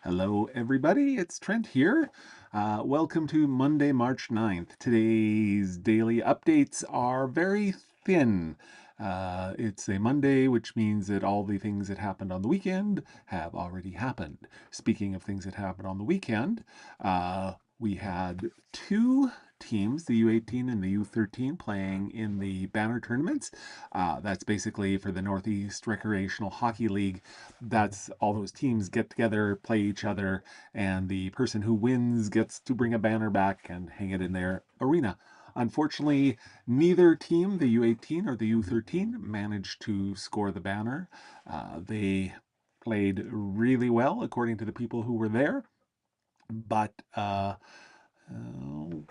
Hello, everybody. It's Trent here. Welcome to Monday, March 9th. Today's daily updates are very thin. It's a Monday, which means that all the things that happened on the weekend have already happened. Speaking of things that happened on the weekend, we had two teams, the U18 and the U13, playing in the banner tournaments. That's basically for the Northeast Recreational Hockey League. That's all those teams get together, play each other, and the person who wins gets to bring a banner back and hang it in their arena. Unfortunately, neither team, the U18 or the U13, managed to score the banner. They played really well, according to the people who were there, but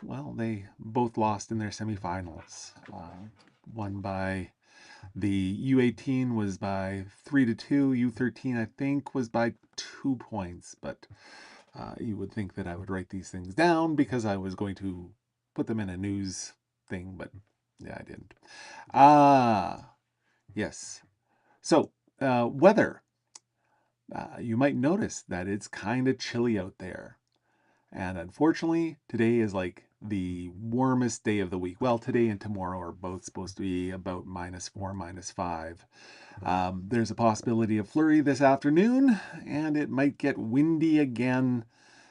well, they both lost in their semifinals. One by the U18 was by 3-2. U13, I think, was by 2 points. But you would think that I would write these things down because I was going to put them in a news thing, but yeah, I didn't. Yes. So, weather. You might notice that it's kind of chilly out there. And unfortunately, today is like the warmest day of the week. Well, today and tomorrow are both supposed to be about -4, -5. There's a possibility of flurry this afternoon, and it might get windy again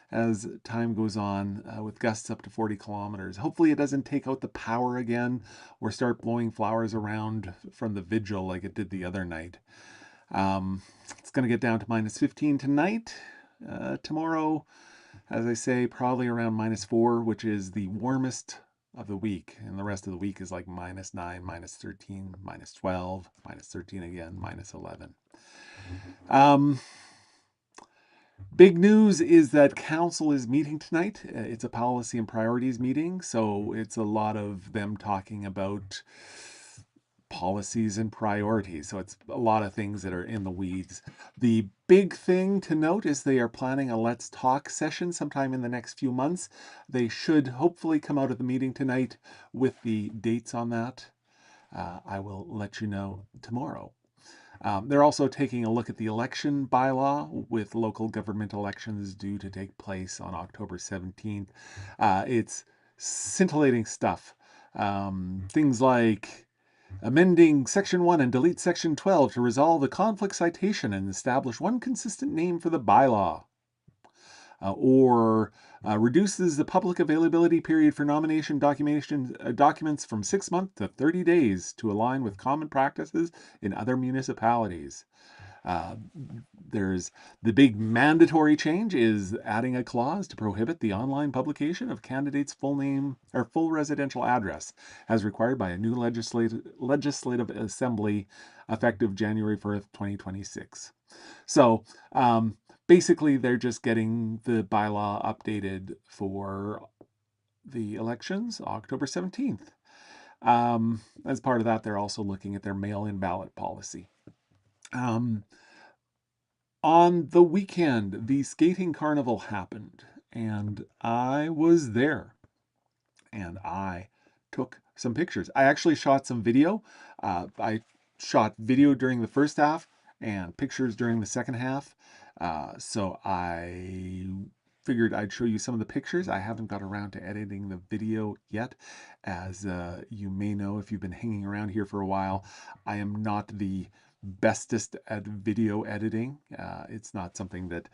as time goes on with gusts up to 40 kilometers. Hopefully, it doesn't take out the power again or start blowing flowers around from the vigil like it did the other night. It's going to get down to -15 tonight. Tomorrow, as I say, probably around -4, which is the warmest of the week. And the rest of the week is like -9, -13, -12, -13 again, -11. Um, Big news is that council is meeting tonight. It's a policy and priorities meeting, so it's a lot of them talking about policies and priorities. So it's a lot of things that are in the weeds. The big thing to note is they are planning a Let's Talk session sometime in the next few months. They should hopefully come out of the meeting tonight with the dates on that. I will let you know tomorrow. They're also taking a look at the election bylaw with local government elections due to take place on October 17th. It's scintillating stuff. Things like amending Section 1 and delete Section 12 to resolve the conflict citation and establish one consistent name for the bylaw. Or reduces the public availability period for nomination documents from 6 months to 30 days to align with common practices in other municipalities. Uh, there's the big mandatory change is adding a clause to prohibit the online publication of candidates' full name or full residential address as required by a new legislative assembly effective January 1st, 2026. So basically, they're just getting the bylaw updated for the elections, October 17th. As part of that, they're also looking at their mail-in ballot policy. On the weekend, the skating carnival happened, and I was there, and I took some pictures. I actually shot some video. I shot video during the first half and pictures during the second half. So I figured I'd show you some of the pictures. I haven't got around to editing the video yet. As you may know, if you've been hanging around here for a while, I am not the bestest at video editing. It's not something that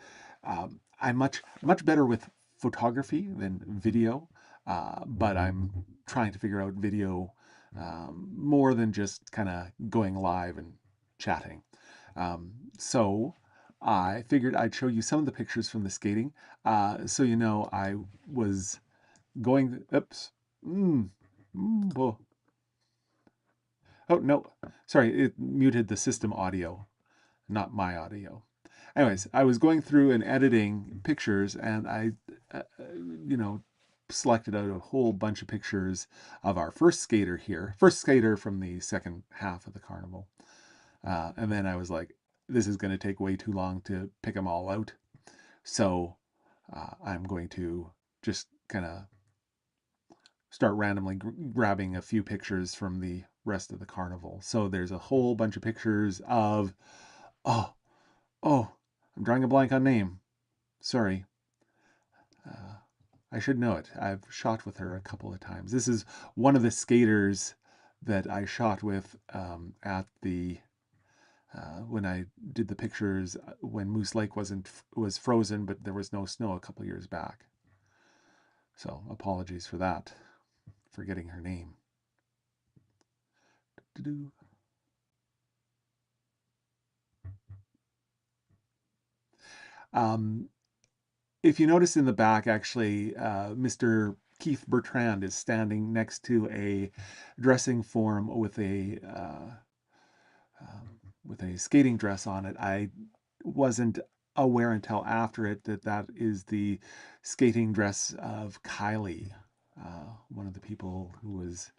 I'm much better with photography than video, but I'm trying to figure out video more than just kind of going live and chatting. So I figured I'd show you some of the pictures from the skating. So you know, I was going. Oops. Oh, oh no, sorry, it muted the system audio, not my audio. Anyways, I was going through and editing pictures, and I, you know, selected out a whole bunch of pictures of our first skater here, first skater from the second half of the carnival. And then I was like, this is going to take way too long to pick them all out. So I'm going to just kind of start randomly grabbing a few pictures from the rest of the carnival. So there's a whole bunch of pictures of, oh, I'm drawing a blank on name. sorry. Uh, I should know it. I've shot with her a couple of times. This is one of the skaters that I shot with at the when I did the pictures when Moose Lake was frozen, but there was no snow a couple years back. So apologies for that, forgetting her name. Um, if you notice in the back, actually, Mr. Keith Bertrand is standing next to a dressing form with a skating dress on it. I wasn't aware until after it that that is the skating dress of Kylie, one of the people who was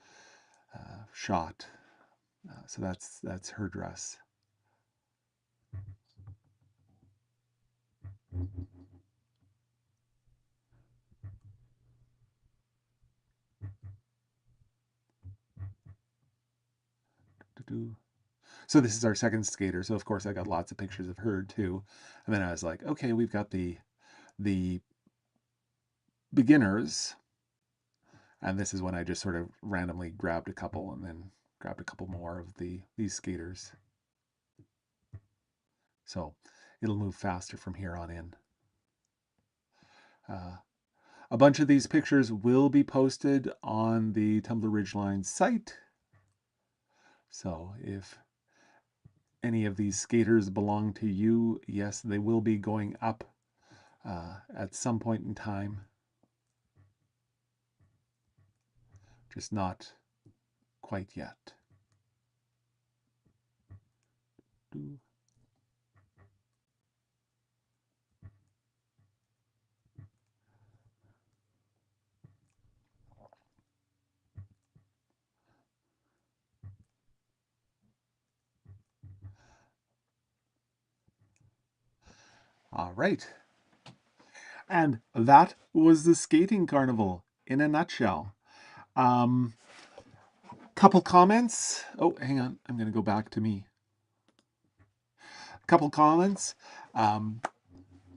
shot. So that's her dress. So this is our second skater. So of course I got lots of pictures of her too. And then I was like, okay, we've got the beginners, and this is when I just sort of randomly grabbed a couple and then grabbed a couple more of these skaters. So it'll move faster from here on in. Uh, a bunch of these pictures will be posted on the Tumbler Ridgeline site. So if any of these skaters belong to you, yes, they will be going up at some point in time. Just not quite yet. All right. And that was the skating carnival in a nutshell. Um, couple comments. Oh, hang on. I'm going to go back to me. Couple comments. Um,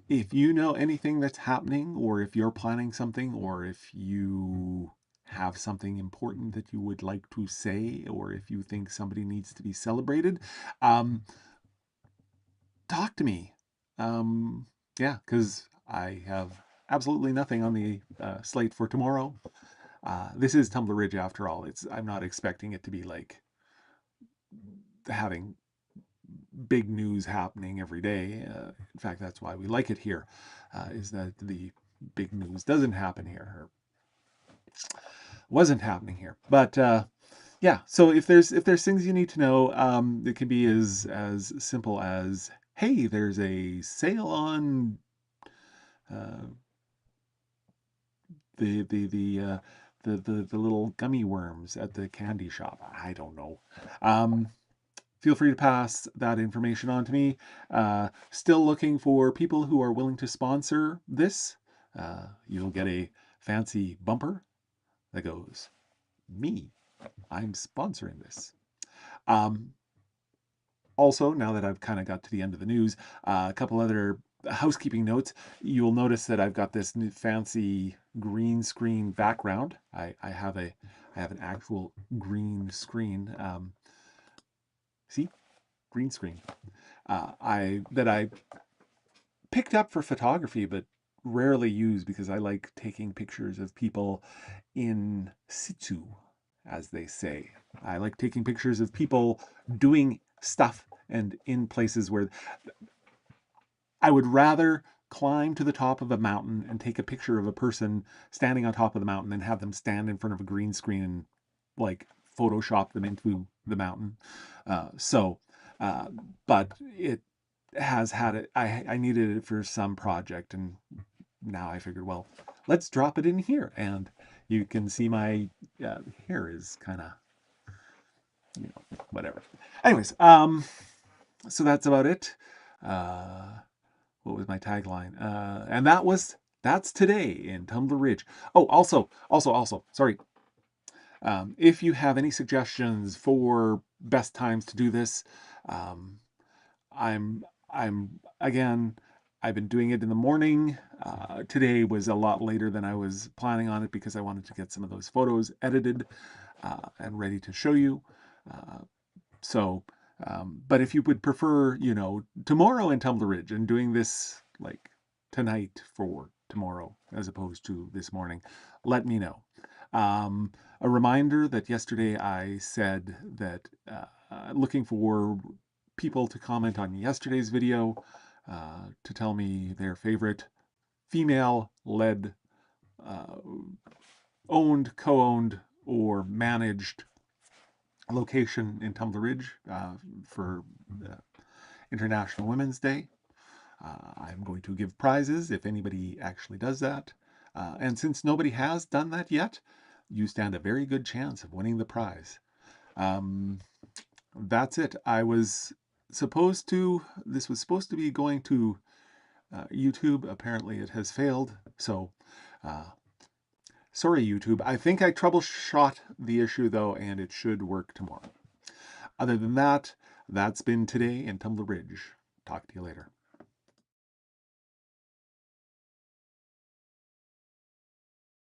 if you know anything that's happening, or if you're planning something, or if you have something important that you would like to say, or if you think somebody needs to be celebrated, um, talk to me. Yeah, because I have absolutely nothing on the slate for tomorrow. This is Tumbler Ridge after all. I'm not expecting it to be like having big news happening every day. In fact, that's why we like it here, is that the big news doesn't happen here, or wasn't happening here. But yeah, so if there's things you need to know, it can be as simple as, hey, there's a sale on uh, the the the uh, the little gummy worms at the candy shop. I don't know. Feel free to pass that information on to me. Still looking for people who are willing to sponsor this. You'll get a fancy bumper that goes, "Me, I'm sponsoring this." Um, Also, now that I've kind of got to the end of the news, a couple other housekeeping notes. You'll notice that I've got this new fancy green screen background. I have an actual green screen. See, green screen. I picked up for photography, but rarely use because I like taking pictures of people in situ, as they say. I like taking pictures of people doing stuff and in places where I would rather climb to the top of a mountain and take a picture of a person standing on top of the mountain than have them stand in front of a green screen and like Photoshop them into the mountain. So, uh, but it has had it. I needed it for some project, and now I figured, well, let's drop it in here, and you can see my hair is kind of, whatever. Anyways, so that's about it. Uh, what was my tagline? And that's today in Tumbler Ridge. Oh, also, sorry. If you have any suggestions for best times to do this, um, I'm again. I've been doing it in the morning. Today was a lot later than I was planning on it because I wanted to get some of those photos edited and ready to show you. Uh, so, but if you would prefer, tomorrow in Tumbler Ridge and doing this like tonight for tomorrow as opposed to this morning, let me know. A reminder that yesterday I said that looking for people to comment on yesterday's video to tell me their favorite female-led, uh, owned, co-owned, or managed location in Tumbler Ridge for International Women's Day. I'm going to give prizes if anybody actually does that. And since nobody has done that yet, you stand a very good chance of winning the prize. Um, that's it. This was supposed to be going to YouTube. Apparently it has failed. So, sorry, YouTube. I think I troubleshot the issue though, and it should work tomorrow. Other than that, that's been today in Tumbler Ridge. Talk to you later.